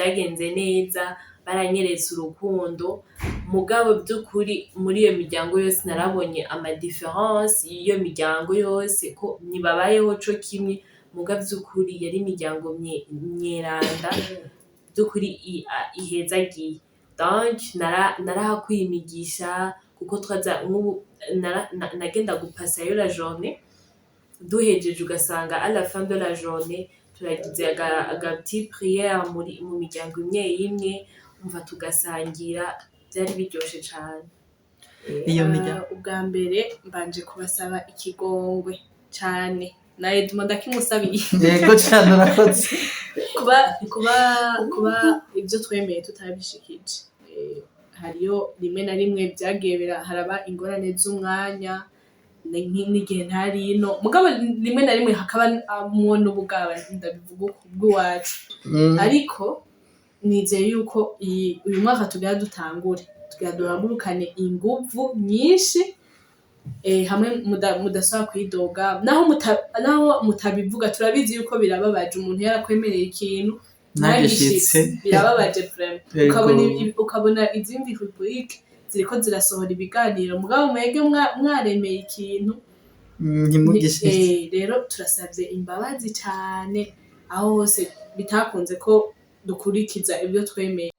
vyagenze neza baranyeretse urukundo mugabo by'ukuri muri iyo miryango yose narabonye ama difference y'iyo miryango yose ko ntibabayeho co kimwe mugabo by'ukuri yari imiryango myeranda by'ukuri ihezagiye donc narahakuye imigisha kuko twaza nk'ubu nagenda gupasayo la journée duhejeje ugasanga à la fin de la journée turagize agati prière mu miryango imwe imwe umva tugasangira byari biryoshe cyane iyo miryango ubwa mbere mbanje kubasaba ikigongwe cyane na Edmond ndakimusabiye yego cyane urakoze kuba ibyo twemeye tutabishikije hariyo rimwe na rimwe byagiye haraba ingorane z'umwanya n'igihe ntari ino mugabo rimwe na rimwe hakaba umuntu ubugaba ndabivuga ubw'iwacu ariko nizeye yuko uyu mwaka tugira dutangure tugira duhagurukane inguvu nyinshi hamwe mudasaba kwidoga naho mutabivuga turabizi yuko birababaje umuntu yarakwemereye ikintu ntagishitse birababaje vraiment ukabona izindi rubrique ziriko zirasohora ibiganiro mugabo mwege mwaremeye ikintu ntimugishitse rero turasabye imbabazi cyane aho hose bitakunze ko dukurikiza ibyo twemeye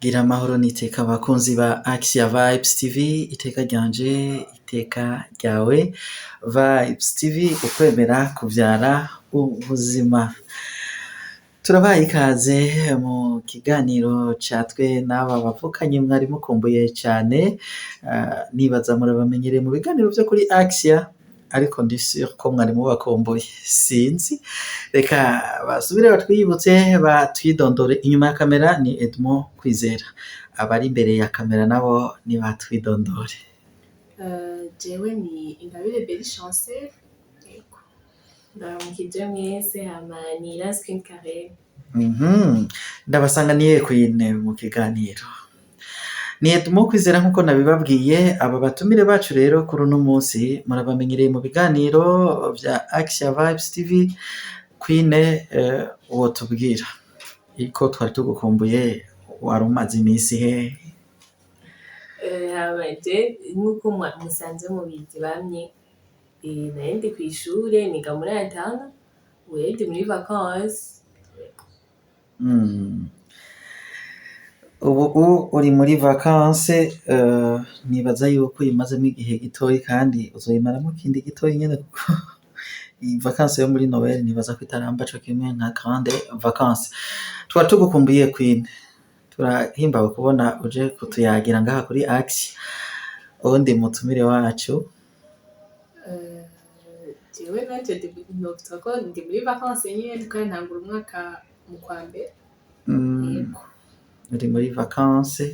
gira amahoro n'iteka abakunzi ba Axia Vibes TV iteka ryanje iteka ryawe Vibes TV ukwemera kuvyara ubuzima turabaye ikaze mu kiganiro catwe n'aba bavukanye mwari mukumbuye cyane nibaza murabamenyereye mu biganiro byo kuri Axia ariko ndi sûr ko mwari mubakumbuye sinzi reka basubire batwiyibutse batwidondore inyuma ya kamera ni Edmond Kwizera abari imbere ya kamera nabo ni batwidondore jewe ni Ingabire Belle Chance ndamukije mwese hamani la skin carré ndabasanganiye kwine mu kiganiro ni Edmond Kwizera nkuko nabibabwiye aba batumire bacu rero kuri uno munsi murabamenyereye mu biganiro vya Axia Vibes TV kwine uwo tubwira iko twari tugukumbuye wari umaze iminsi he habaje nkuko musanze mu bizi bamye naende kw'ishure niga muri Antana wende muri vacances ubu uri muri vacances nibaza yuko imazemo igihe gitoyi kandi uzoyimaramo kindi gitoyi nyene kuko iyi vacances yo muri Noel nibaza ko itaramba co kimwe nka grande vacances twari tugukumbuye kwine turahimbawe kubona uje kutuyagira ngaha kuri Axia undi mutumire wacu jewe nanje ndivutsa ko ndi muri vacances nyene kandi ntangura umwaka mu kwa mbere uri muri vacances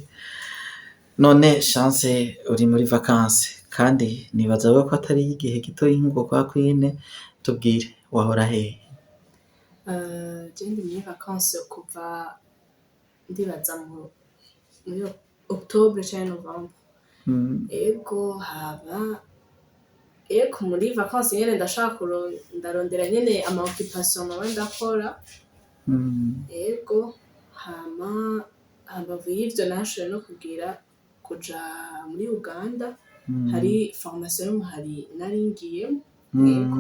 none chance uri muri vacances kandi nibaza ko atari igihe gito y'ingo kwa kwine tubwire wahora he je ndi muri vacances kuva ndibaza muri octobre cyangwa novembre ego haba muri vacances nyene ndashaka ndarondera nyene ama occupation maba ndakora ego hama y'ivyo nashoboye no kuja muri Uganda hari formation hari naringiye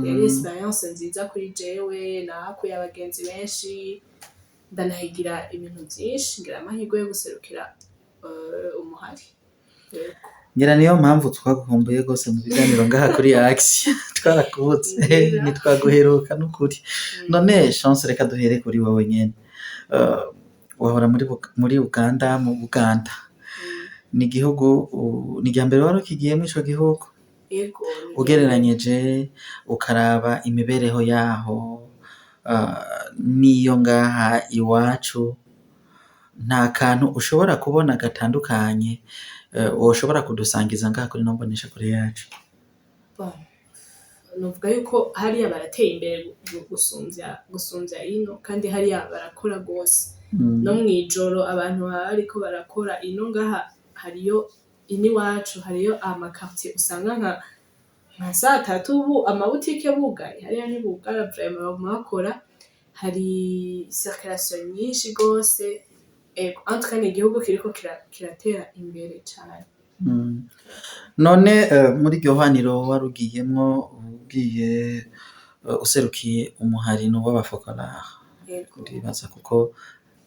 yari experience nziza kuri jewe nahakuye abagenzi benshi ndanahigira ibintu byinshi ngira amahirwe yo guserukira umuhari ngira niyo mpamvu twagukumbuye gose mu biganiro ngaha kuri Axia twarakubutse nitwaguheruka n'ukuri none chance reka duhere kuri wowe nyene wahora muri Uganda mu Buganda ni igihugu ni ryambere wari ukigiyemo ico gihugu yego ugereranyeje ukaraba imibereho yaho niyo ngaha iwacu nta kantu ushobora kubona gatandukanye woshobora kudusangiza ngaha kuri nombonesha kure yacu novuga yuko hariya barateye imbere gusumvya ino kandi hariya barakora gose no mwijoro abantu baba bariko barakora ino ngaha hariyo ini wacu hariyo ama quartier usanga nka nka saa tatu ubu amabutike bugaye hariya ntibugara vraiment baguma bakora hari circulation nyinshi gose en tout cas igihugu kiriko kiratera imbere cane. None muri iryo hwaniro warugiyemwo ugiye userukiye umuharino w'abafokolare ndibaza kuko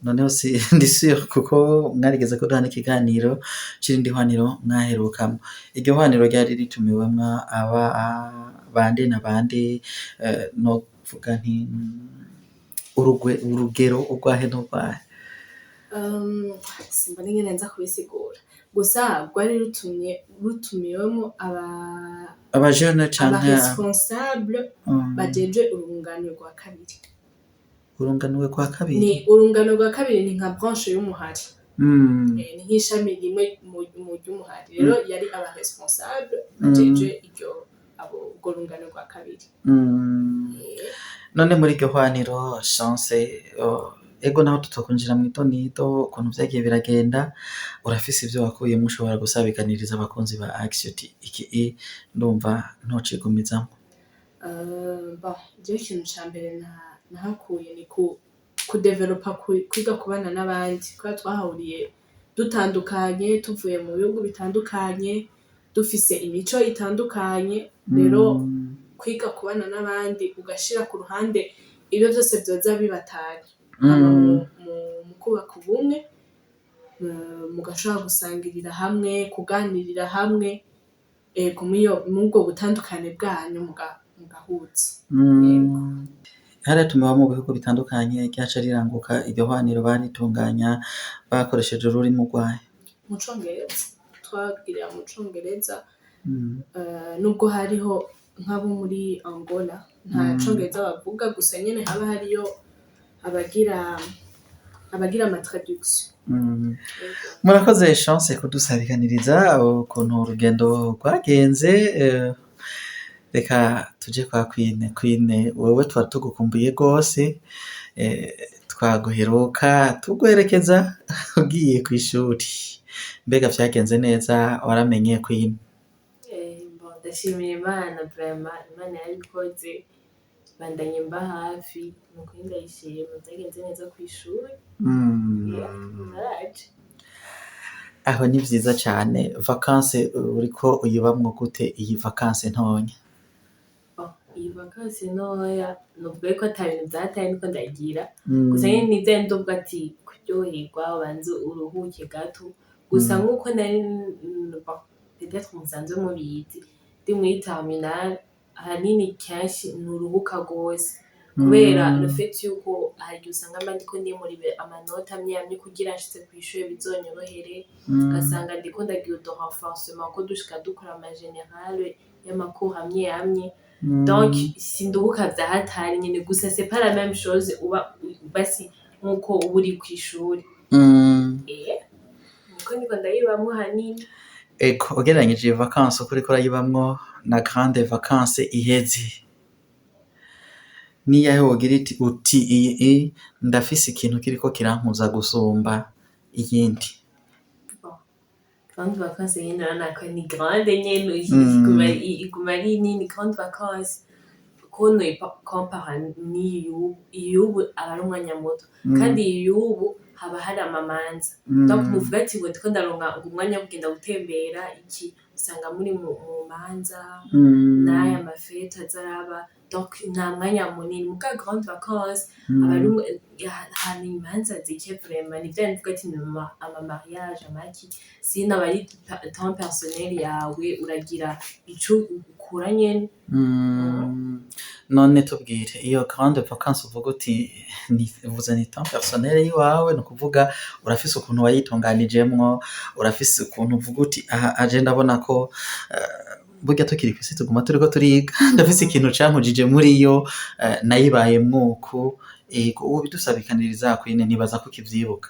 noneho ndi sûr kuko mwarigeze ko duhana ikiganiro c'irindi hwaniro mwaherukamo iryo hwaniro ryari ritumiwemwo bande na bande novuga nti urugero urwahe n'urwahe simbona ingene nza kubisigura gusa rwari rutumiwemo abajene canke responsable bajeje urungano rwa kabiri. Urunganwe kwa kabiri ni urungano rwa kabiri ni nka branche y'umuhari ni nk'ishami rimwe mu ry'umuhari rero yari aba responsable bajeje iryo urwo rungano rwa kabiri. None muri iryo hwaniro chance ego naho tutokunjira mu itonito ukuntu vyagiye biragenda urafise ivyo wakuyemo ushobora gusabikaniriza abakunzi ba Action iki ndumva ntocigumizamo. Jewe ikintu ca mbere nahakuye ni kudevelopa kwiga kubana n'abandi kubera twahahuriye dutandukanye tuvuye mu bihugu bitandukanye dufise imico itandukanye rero kwiga kubana n'abandi ugashira ku ruhande ibyo byose vyoza bibatanye mu kubaka ubumwe mugashobora gusangirira hamwe kuganirira hamwe mubwo butandukane bwanyu mugahuza. Haratumiwe mu bihugu bitandukanye ryaca riranguka iryo hwaniro baritunganya bakoresheje ururimi rwayo mu Congereza twagirira mu Congereza nubwo hariho nk'abo muri Angola nta Congereza bavuga gusa nyene haba hariyo abagira ama traduction. Murakoze chance kudusabikaniriza ukuntu urugendo rwagenze reka tuje kwa Queen wewe twari tugukumbuye gose twaguheruka tugwerekeza ugiye kw'ishuri mbega vyagenze neza waramenye Queen? Ndashimira Imana vraiment Imana yabikoze bandanye mba hafi nuko ndayishima vyagenze neza kw'ishuri naraje aho ni vyiza cane. Vacances uriko uyibamwo gute iyi vacances ntonya? Iyi vacances ntoya nuvuga ko ata bintu vyataye niko ndagira gusa nyene nivyo ndovuga ati kuryoherwa ubanze uruhuke gato gusa nkuko nari peut-être musanzwe mubizi ndi muri terminale ahanini kenshi nuruhuka gose kubera le fait yuko hari usanga ndiko ndimuribe amanota amwe kugira nshitse kw'ishure bizonyorohere gasanga ndiko ndagira de renforcement ko dushika dukora ama générale y'amakuru amwe donc sinduhuka vya hatari nyene gusa c'est pas la même chose uba basi nkuko uba uri kw'ishuri niko ndiko ndayibamwo hanini. Eko ugereranyije vacances uko uriko urayibamwo na grande vacances iheze niyahe wogira uti iyi ndafise ikintu kiriko kirampuza gusumba iyindi? Grande vacances nyene urabona ni grande nyene iguma ari nini grande vacances ko noyicompara n'iyubu aba ari umwanya muto kandi iyubu haba hari amamanza donc nuvuga ati ngo ndiko ndaronka umwanya wo kugenda gutembera iki usanga muri mu manza n'aya mafete azaraba donc nta mwanya munini muga grande vacances aba ari ahantu imanza zike vraiment nivyo ndivuga ati ni ama mariage amaki sino aba ari temps personnel yawe uragira ico ukura nyene. None tubwire iyo grande vacances uvuga uti uvuze ni temps personnel yiwawe no kuvuga urafise ukuntu wayitunganijemwo urafise ukuntu uvuga uti aha aje ndabona ko burya tukiri kwisi tuguma turiko turiga ndafise ikintu cankujije muri yo nayibaye mwuku ubu bidusabikaniriza Queen nibaza ko kivyibuka.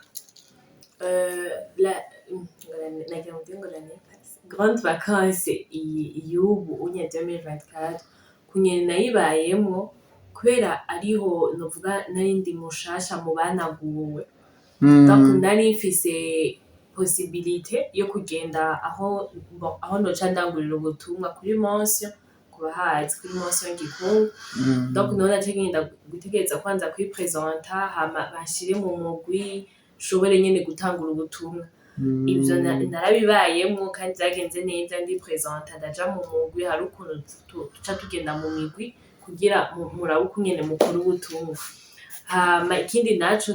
Grande vacances y'ubu unya 2024 kunyene nayibayemwo kubera ariho novuga narindi mushasha mu banaguwe donc nari mfise possibilité yo kugenda aho noca ndangurira ubutumwa kuri Mension kubahazi kuri mention gikungu donc none ategenda gutegereza kwanza kwipresenta hama bashire mu mugwi shobore nyene gutangura ubutumwa ivyo narabibayemwo kandi vyagenze neza ndi presenta ndaja mu mugwi hari ukuntu tuca tugenda mu migwi kugira murabe uko nyene mukuru ubutumwa hama ikindi naco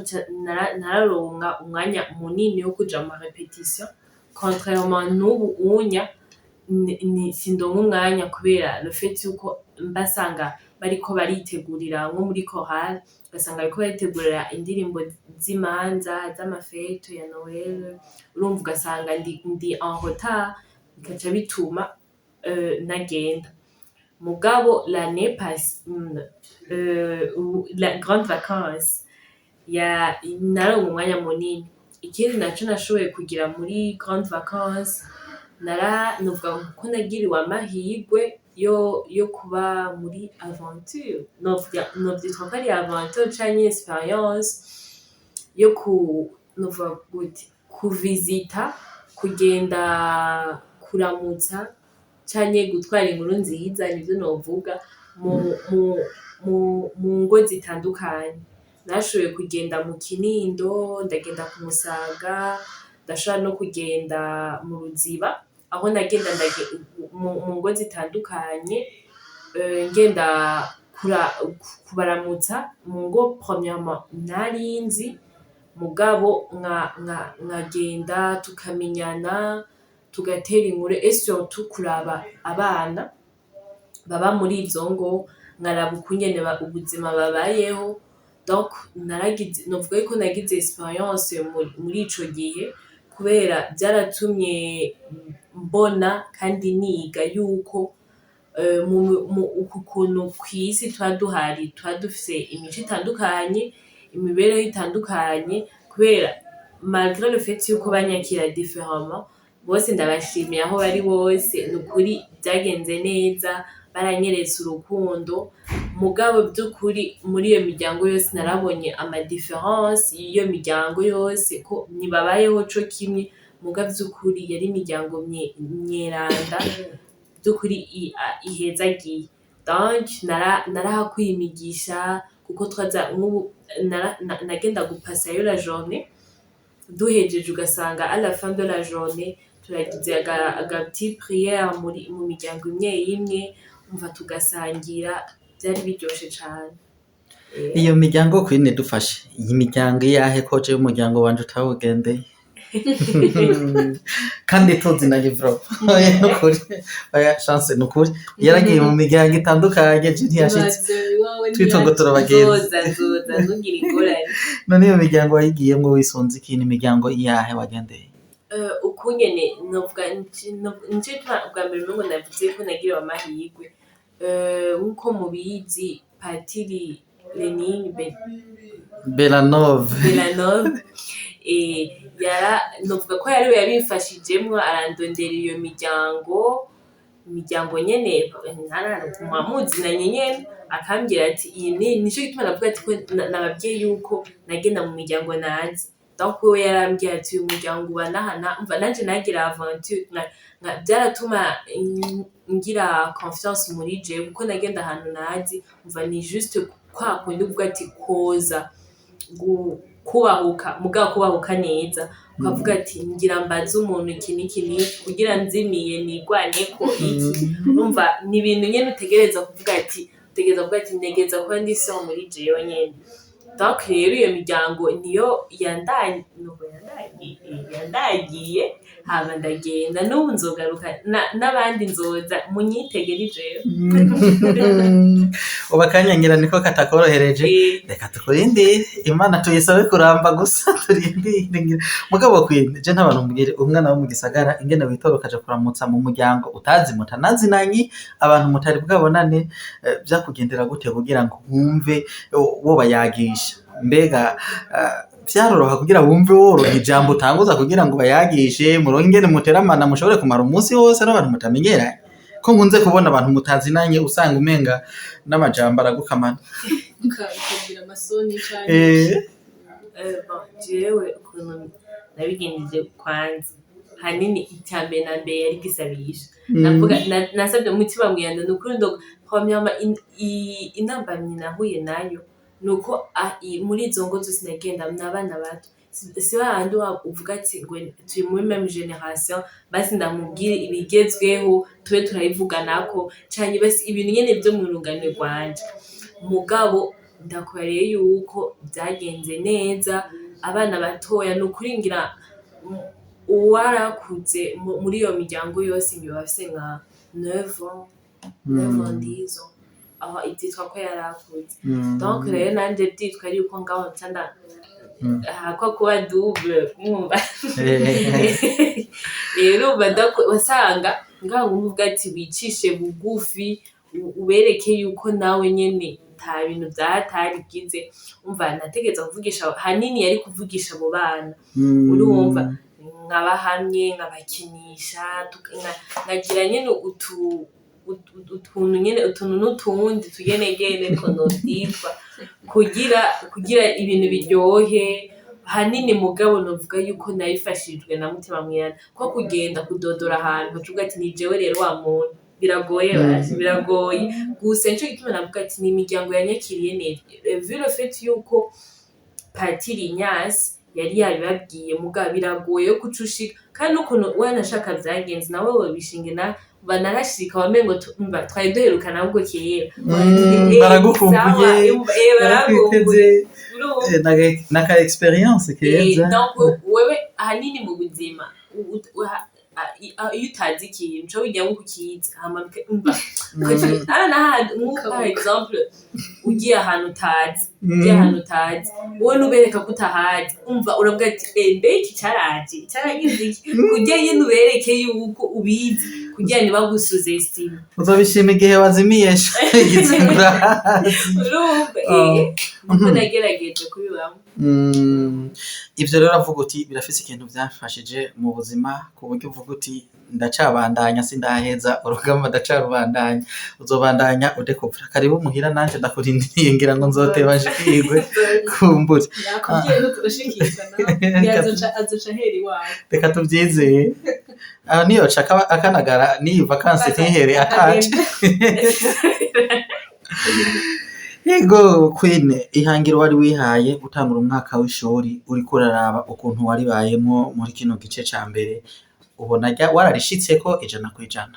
nararonka umwanya munini wo kuja mu repetition contrairement n'ubu unya sindonka umwanya kubera le fait yuko mbasanga bariko baritegurira nko muri chorale basanga bariko baritegurira indirimbo z'imanza z'amafeto ya Noel urumva ugasanga ndi en retard bikaca bituma nagenda mugabo l'année passée la grande vacances naronka umwanya munini ikindi naco nashoboye kugira muri grande vacances novuga ko nagiriwe amahirwe yo kuba muri aventure novyitwa ko ari aventure canke experience yo novuga gute kuvisita kugenda kuramutsa canke gutwara inkuru nziza nivyo novuga mu ngo zitandukanye nashoboye kugenda mu Kinindo ndagenda ku Musaga ndashobora no kugenda mu Ruziba aho nagenda mu ngo zitandukanye ngenda kubaramutsa mu ngo premièrement narinzi mugabo nkagenda tukamenyana tugatera inkuru et surtout kuraba abana baba muri izo ngo nkaraba ukungene ubuzima babayeho donc novuga ko nagize experience muri ico gihe kubera byaratumye mbona kandi niga yuko ukuntu kw'isi tuba duhari tuba dufise imico itandukanye imibereho itandukanye kubera malgré le fait yuko banyakira différemment bose ndabashimiye aho bari bose nukuri byagenze neza baranyeretse urukundo mugabo by'ukuri muri iyo miryango yose narabonye ama difference iyo miryango yose ko nibabayeho co kimwe mugabo by'ukuri yari imiryango myeranda by'ukuri ihezagiye donc narahakuye imigisha kuko twaza nk'ubu nagenda gupasayo la journée duhejeje ugasanga à la fin de la journée turagize aga petit prière mu miryango imwe umva tugasangira byari biryoshe cane iyo miryango kwine dufashe iyi miryango yahe koje y'umuryango wanje utawugendeye kandi tuzi na Europe nukuri aya chance nukuri yaragiye mu miryango itandukanye je ntiyashitse twitongo turabagenzi zoza ntugira ingorane none iyo miryango wayigiyemwo wisunze ikintu imiryango yahe wagendeye ukunyene novuga nje bwa mbere ngo navuze ko nagiriwe amahirwe nkuko mubizi Patiri Lenin Belanov novuga ko yariwe yabifashijemwo arandondera iyo miryango nyene mwamuzinanye nyene akambwira ati iyi nico gituma navuga ati ko nababwiye yuko nagenda mu miryango nazi donc we yarambwiye ati uyu muryango ubanahana umva nanje nagira aventure byaratuma ngira confiance muri je kuko nagenda ahantu nazi umva ni juste kwa kundi uvuga ati koza kubahuka kubahuka neza ukavuga ati ngira mbaze umuntu iki kugira nzimiye nigwaneko iki urumva ni ibintu nyene utegereza kuvuga ati negeza kuba ndi so muri jewe nyene donc rero iyo miryango niyo yandagiye hama ndagenda n'ubu nzogaruka n'abandi nzoza munyitegera jewe ubakanyangira niko katakorohereje reka tukurinde imana tuyisabe kuramba gusa turindire mugabo kwinde je ntabantu mbwire umwana wo mu gisagara ingene witorokaje kuramutsa mu muryango utazi mutanazinanyi abantu mutari bwabonane byakugendera gute kugira ngo wumve wo bayagisha mbega vyaroroha kugira wumve woroha ijambo utanguza kugira ngo bayagishe muronke ingene muteramana mushobore kumara umunsi wose n'abantu mutamenyeranye ko nkunze kubona abantu mutazinanye usanga umenga n'amajambo aragukamana ukagira amasoni cyane jewe ukuntu nabigenjeje kwanza hanini icyambere na mbere yari gisabisha navuga nasabye umutima mwiyanda nukuri ndo kwamyama intambamyi nahuye nayo nuko muri izo ngo zose nagenda n'abana bato si hahandi uvuga ati ngo turi muri même génération basi ndamubwire ibigezweho tube turabivuganako canke basi ibintu nyene vyo mu rungano rwanje mugabo ndakoreye yuko byagenze neza abana batoya nukuri ngira uwarakuze muri iyo miryango yose ngiye bafise nka 9 10 aho ibyitwa ko yarakuze donc rero nanje byitwa yuko ngaho nsanda hako kuba double mwumva rero wasanga ngaho uvuga ati wicishe bugufi ubereke yuko nawe nyene nta bintu byatarigize umva nategeza kuvugisha hanini yari kuvugisha abo bana urumva nkabahamye nkabakinisha nkagira nyene utuntu nyene utuntu n'utundi tugenegene ko noditwa kugira ibintu biryohe hanini mugabo novuga yuko nayifashijwe na mutima mwiyana ko kugenda kudodora ahantu bacuga ati ni jewe rero wa muntu biragoye biragoye gusa nico gituma navuga ati ni imiryango yanyakiriye neza vu le fait yuko Patiri Ignace yari yabibabwiye mugabo biragoye kucushika kandi ukuntu wanashaka byagenze nawe wabishinge na banarashika wamengo twari duherukana ahubwo kera baragukumbuye baragukumbuye naka experience keza donc wewe ahanini mu buzima iyo utazi ikintu cyo ujya nko kukizi par exemple ugiye ahantu utazi wowe nubereka ko utahazi umva uravuga ati mbeki cyaragize iki kugira ngo nubereke yuko ubizi kugira ngo bagusuze estime uzabishima igihe wazimiye igitsura urumva nagerageje kubibamo ivyo rero avuga uti birafise ikintu byafashije mu buzima ku buryo uvuga uti ndacabandanya sindaheza urugamba ndacarubandanya uzobandanya udekopera karibu muhira nanje ndakurindiriye ngira ngo nzoteba nshikirwe kumbure nakubwiye nuturushikirwa nawe azoca heri wawe reka tuvyizeye aho niyo caka akanagara ni vacances ntihere ataje Ego Queen ihangiro wari wihaye gutangura umwaka w'ishuri uri kuraraba ukuntu wari bayemo muri kino gice ca mbere ubona wararishitseko 100%.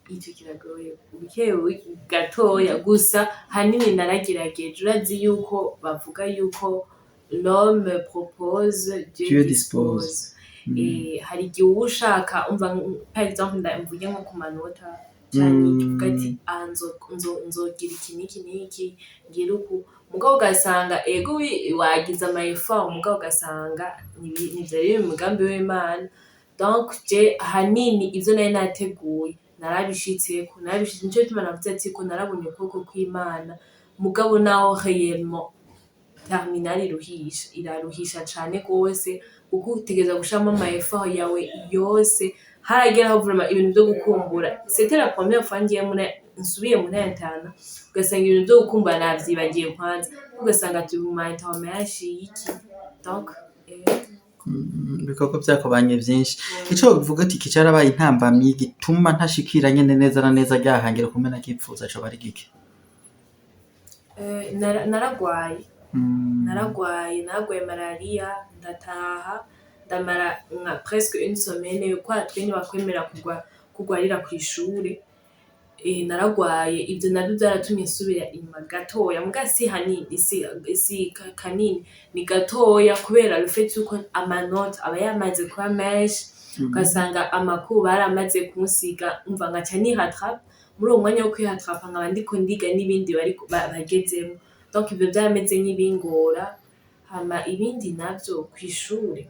Icyo kiragoye ubukewe gatoya gusa hanini naragerageje urazi yuko bavuga yuko l'homme propose Dieu dispose hari igihe ushaka umva par exemple ndamvuge nko ku manota cyane uvuga ati nzogira iki niki ngira uku mugabo ugasanga ego wagize amayefa mugabo ugasanga nivyari umugambi w'Imana donc je hanini ivyo nari nateguye narabishitseko nico bituma navuze ati ko narabonye ukuboko kw'Imana mugabo naho réellement terminal iraruhisha cane gose uko utegeza gushama amayefa yawe yose harageraho vraiment ibintu byo gukumbura c'était la première fois ngiye nsubiye muri interne ugasanga ibintu byo gukumbura navyibagiye kwanza ugasanga turi mu interne yashiki donc bikoko byakobanye byinshi ico bivuga ati kicarabaye intambamyi gituma ntashikira nyene neza na neza ryahangira kumena kipfuza cyo bari gike naragwaye malaria ndataha ndamara nka presque une semaine kwa twene bakwemera kugwarira ku ishure naragwaye ibyo nabyo byaratumye nsubira inyuma gatoya muga si hanini si kanini ni gatoya kubera le fait yuko amanote aba yamaze kwa menshi ugasanga amakuru baramaze kunsiga umva ngaca ni rattrape muri uwo mwanya wo kwihatrapa nkaba ndiko ndiga n'ibindi bari bagezemo donc ibyo byarameze nk'ibingora hama ibindi navyo ku ishure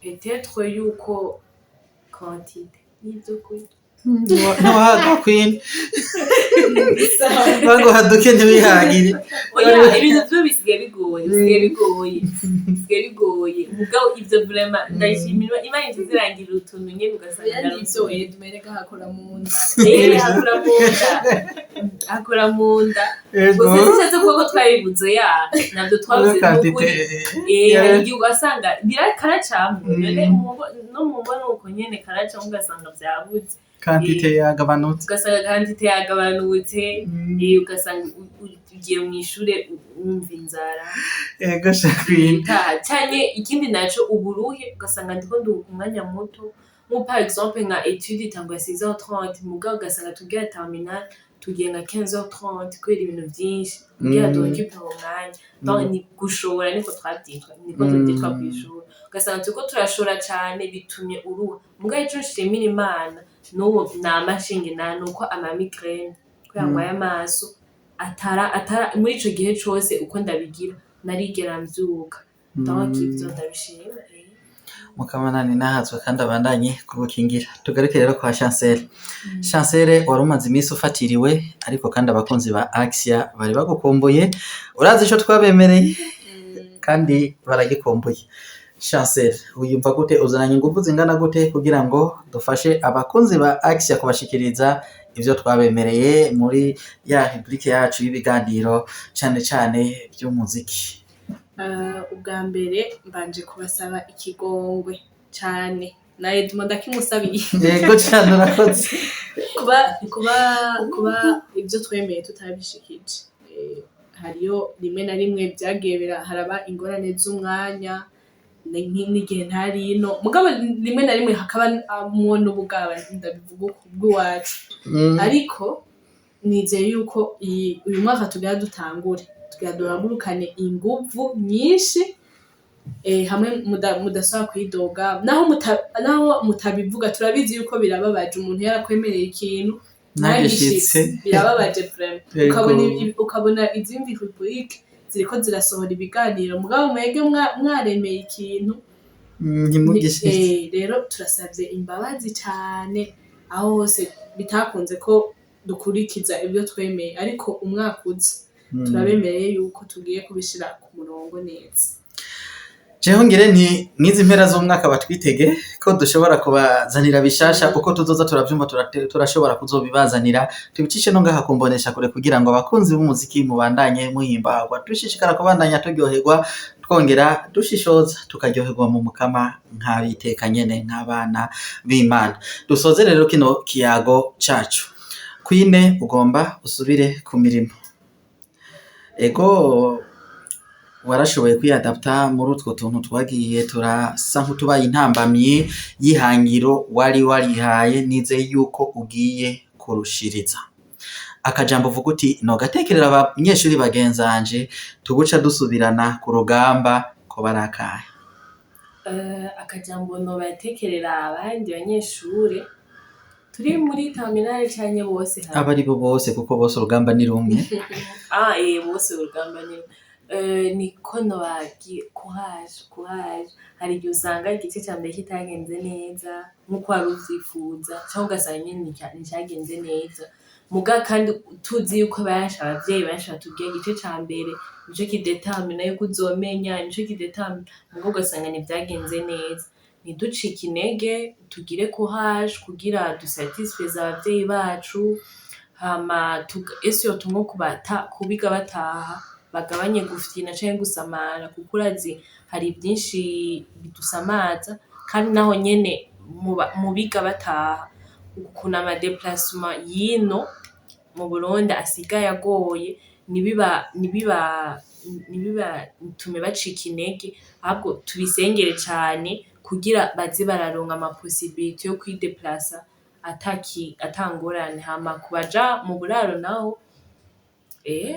peut-être yuko quantité n'ibyo kurya no Queen baguha duke ntibihagire. oya ibintu byo bisigaye bigoye mugabo ivyo vraiment ndashimira Imana izirangira utuntu nyene ugasanga yaritoye dumereka hakora mu nda akora mu nda gusa sishatse kuko twabibuze nabyo twabuze hari igihe ugasanga karacamwe none no mu mbona uko nyene karacamwe ugasanga vyabuze kantite yagabanutse ugasanga ugiye mu ishure wumva inzara ego shakwita cyane ikindi naco uburuhe ugasanga ndiko nduka umwanya muto nko par exemple nka étude itangwa 6h30 mugabo ugasanga tugiye terminal tugiye nka 15h30 kubera ibintu byinshi kugira tuokipe mu mwanya donc ni gushobora niko tubyitwa kwishura ugasanga turiko turashora cyane bitumye uruha mugabo ico nshimira Imana n'uwo namashinge nuko ama migraine kwangwa y'amaso atara muri ico gihe cose uko ndabigira narigera mvyuka donc ivyo ndabishima mukamanani nahatswe kandi abandanye kubukingira tugaruke rero kwa Chancel wari umaze iminsi ufatiriwe ariko kandi abakunzi ba Axia bari bagukumbuye urazi ico twabemereye kandi baragikumbuye Chancel uyumva gute uzananye ingufu zingana gute kugira ngo dufashe abakunzi ba Axia kubashikiriza ivyo twabemereye muri ya rubrique yacu y'ibiganiro cyane by'umuziki ubwa mbere mbanje kubasaba ikigongwe cyane na Edmond ndakimusabiye yego cyane urakoze kuba ibyo twemeye tutabishikije hariyo rimwe na rimwe byagiye haraba ingorane z'umwanya n'igihe ntarino mugabo rimwe na rimwe hakaba umuntu ubugaba ndabivuga ubw'iwacu ariko nizeye yuko uyu mwaka tugira dutangure duhagurukane inguvu nyinshi hamwe mudasaba kwidoga naho mutabivuga turabizi yuko birababaje umuntu yarakwemereye ikintu nagishitse birababaje vraiment ukabona izindi rubrique ziriko zirasohora ibiganiro mugabo mwege mwaremeye ikintu ntimugishitse rero turasabye imbabazi cyane aho hose bitakunze ko dukurikiza ibyo twemeye ariko umwaka uzi turabemereye yuko tugiye kubishira ku murongo neza jeho ngire nti mwizi mpera z'umwaka batwitege ko dushobora kubazanira bishasha kuko tuzoza turavyumva turashobora kuzobibazanira tubicishe no ngaha kumbonesha kure kugira ngo abakunzi b'umuziki mubandanye muhimbagwa dushishikara kubandanya turyoherwa twongera dushishoza tukaryoherwa mu mukama nk'abiteka nyene nk'abana b'Imana dusoze rero kino kiyago cacu kwine ugomba usubire ku mirimo ego warashoboye kwiyadapta muri utwo tuntu twagiye turasa nk'utubaye intambamyi y'ihangiro wari warihaye nizeye yuko ugiye kurushiriza akajambo uvuga uti no gatekerera abanyeshuri bagenzanje tuguca dusubirana ku rugamba ko barakaye akajambo no batekerera abandi banyeshuri turi muri terminale cyane bose abari bo bose kuko bose urugamba ni rumwe bose urugamba ni niko nobagi courage hari igihe usanga igice cya mbere kitagenze neza nk'uko wari uvyifuza cyangwa ugasanga nyine nticyagenze neza muga kandi tuzi yuko abavyeyi benshi batubwiye igice ca mbere nico kidetermina yuko uzomenya nico kidetermina muga ugasanga ntibyagenze neza ntiducike intege tugire courage kugira dusatisfaize abavyeyi bacu hama ese yotumwe kubiga bataha bagabanye gufyina canke gusamara kuko urazi hari byinshi bidusamaza kandi naho nyene mu biga bataha kuna ama déplacement yino mu Burundi asigaye agoye nibiba tume bacika intege ahubwo tubisengere cyane kugira baze bararonka ama possibilité yo kwideplacer atangorane hama kubaja mu buraro naho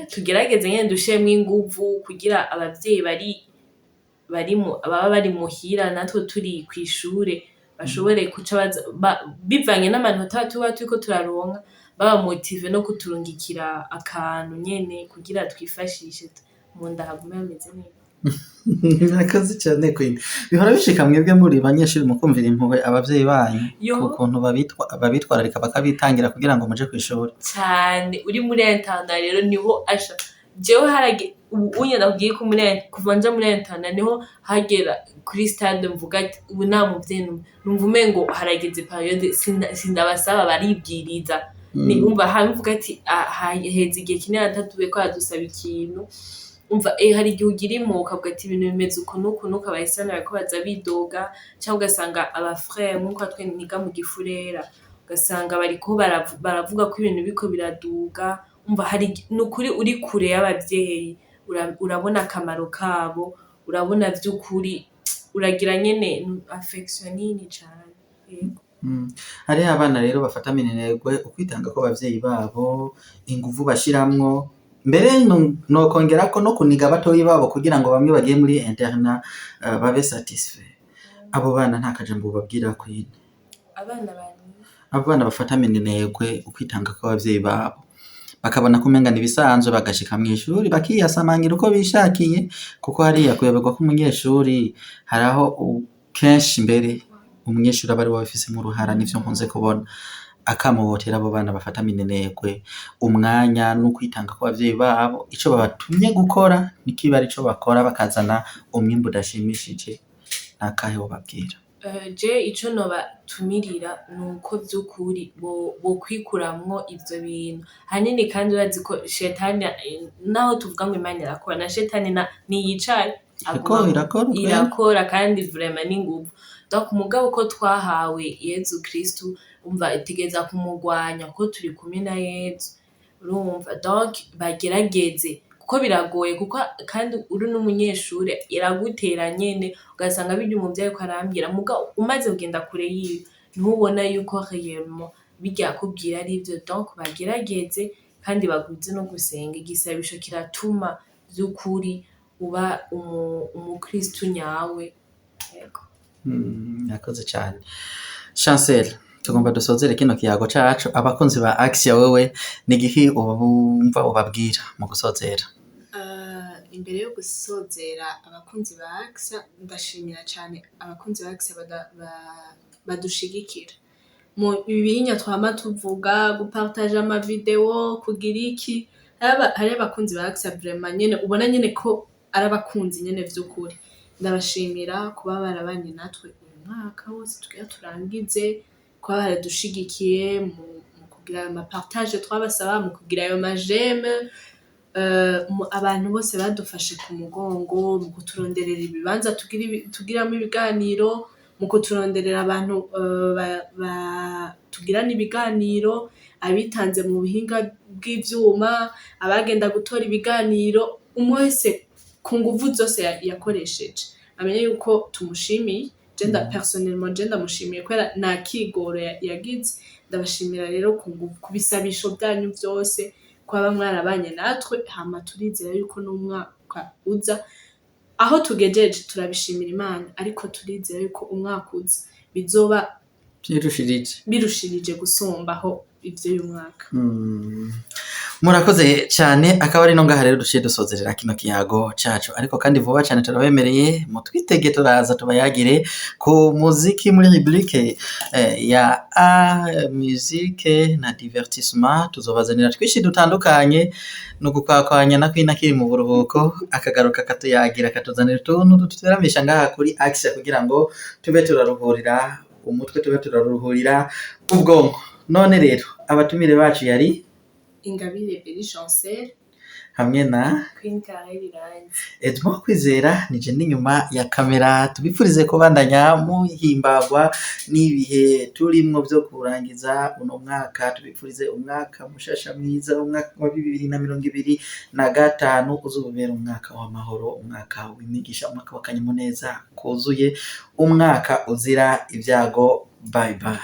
tugerageze nyene dushemwe inguvu kugira abavyeyi baba bari muhira natwe turi kwishure bashobore kuca bivanye n'amanota tuba turiko turaronka baba motive no kuturungikira akantu nyene kugira twifashishe mu nda hagume hameze neza Murakoze cyane Queen. Bihora bishika mwebwe muri banyeshuri mukumvira impuhwe abavyeyi banyu Yo. ku kuntu babitwararika bakabitangira kugira ngo muje kw'ishuri. cyane uri muri intana rero niho asha jewe harage unye ndabwiye ko kuva nja muri intana niho hagera kuri stade mvuga ati ubu nta muvyeyi numva umengo harageze periode sindabasaba baribwiriza ni umva hamvuga ati haheze igihe kinini atatuwe ko adusaba ikintu umva hari igihe ugira imuka ukavuga ati ibintu bimeze uko nuko abahisana bariko baza bidoga cyangwa ugasanga abafrère nkuko twe niga mu gifurera ugasanga bariko baravuga ko ibintu biko biraduga umva hari nukuri uri kure y'abavyeyi urabona akamaro kabo urabona vy'ukuri uragira nyene affection nini cane yego. Hariho abana rero bafata minenegwe ukwitanga ko abavyeyi babo inguvu bashiramwo mbere nokongera ko no kuniga batoyi babo kugira ngo bamwe bagiye muri interna babe satisfait. Abo bana nta kajambo babwira Queen. Abana bafata minenegwe ukwitanga ko abavyeyi babo bakabona kumenga nibisanzwe bagashika mu ishuri bakiyasamangira uko bishakiye kuko hariya kuyoberwa ko umunyeshuri haraho kenshi mbere umunyeshuri abari wabifise mu ruhara nivyo nkunze kubona akamubotera abo bana bafata minenegwe umwanya no kwitanga ko abavyeyi babo ico babatumye gukora nikiba ari ico bakora bakazana umwimbu udashimishije nakahe babwira. Je ico nobatumirira nuko vy'ukuri bo kwikuramwo ivyo bintu hanini kandi urazi ko shetani naho tuvuga ngo Imana irakora na shetani niyicaye irakora kandi vraiment n'inguvu donc umugabo ko twahawe Yezu Kristu umva itegeza kumugwanya ko turi kumwe na Yezu urumva donc bagerageze kuko biragoye kuko kandi uri n'umunyeshure iragutera nyene ugasanga bijya umuvyeyi ko arambira mugabo umaze kugenda kure yiwe ntubona yuko réellement bijya kubwira ari ivyo donc bagerageze kandi baguze no gusenga igisabisho kiratuma vy'ukuri uba umukristu nyawe yego. Yakoze cyane Chancel tugomba dusozere kino kiyago cacu abakunzi ba Axia wewe nigihi ubumva ubabwira mu gusozera. Imbere yo gusozera abakunzi ba Axia ndashimira cyane abakunzi ba Axia badushigikira mu ibihinya twama tuvuga gupartage ama video kugira iki hari abakunzi ba Axia vraiment nyene ubona nyene ko ari abakunzi nyene vy'ukuri ndabashimira kuba barabanye natwe uyu mwaka wose tugira turangize kuba baradushigikiye mu kugira ama partage twabasaba mu kugira ayo majeme abantu bose badufashe ku mugongo mu kuturonderera ibibanza tugiramo ibiganiro mu kuturonderera abantu tugirana ibiganiro abitanze mu buhinga bw'ivyuma abagenda gutora ibiganiro umwe wese ku nguvu zose yakoresheje amenye yuko tumushimiye personnellement ndamushimiye kwera nta kigoro yagize ndabashimira rero ku bisabisho byanyu byose kwaba mwarabanye natwe hama turizera yuko n'umwaka uza aho tugejeje turabishimira Imana ariko turizera yuko umwaka uza bizoba birushirije gusumbaho ivyo uyu mwaka. Murakoze cyane akaba ari no ngaha rero duciye dusozerera kino kiyago cacu ariko kandi vuba cyane turabemereye mutwitege turaza tubayagire ku muziki muri rubrique ya musique na divertissement tuzobazanira twishi dutandukanye no gukwakanya na kwina kiri mu buruhuko akagaruka katuyagira katuzanira tuntu duteramisha ngaha kuri Axia kugira ngo tube turaruhurira umutwe tube turaruhurira ubwonko. None rero abatumire bacu yari Ingabire Beri Chancel hamwe na Queen Karel Iranzi Edmond Kwizera nije n'inyuma ya kamera tubipfurize kubandanya muhimbagwa n'ibihe turimwo byo kurangiza uno mwaka tubipfurize umwaka mushasha mwiza umwaka wa 2025 uzubera umwaka w'amahoro umwaka w'imigisha umwaka w'akanyamuneza kuzuye umwaka uzira ibyago bye bye.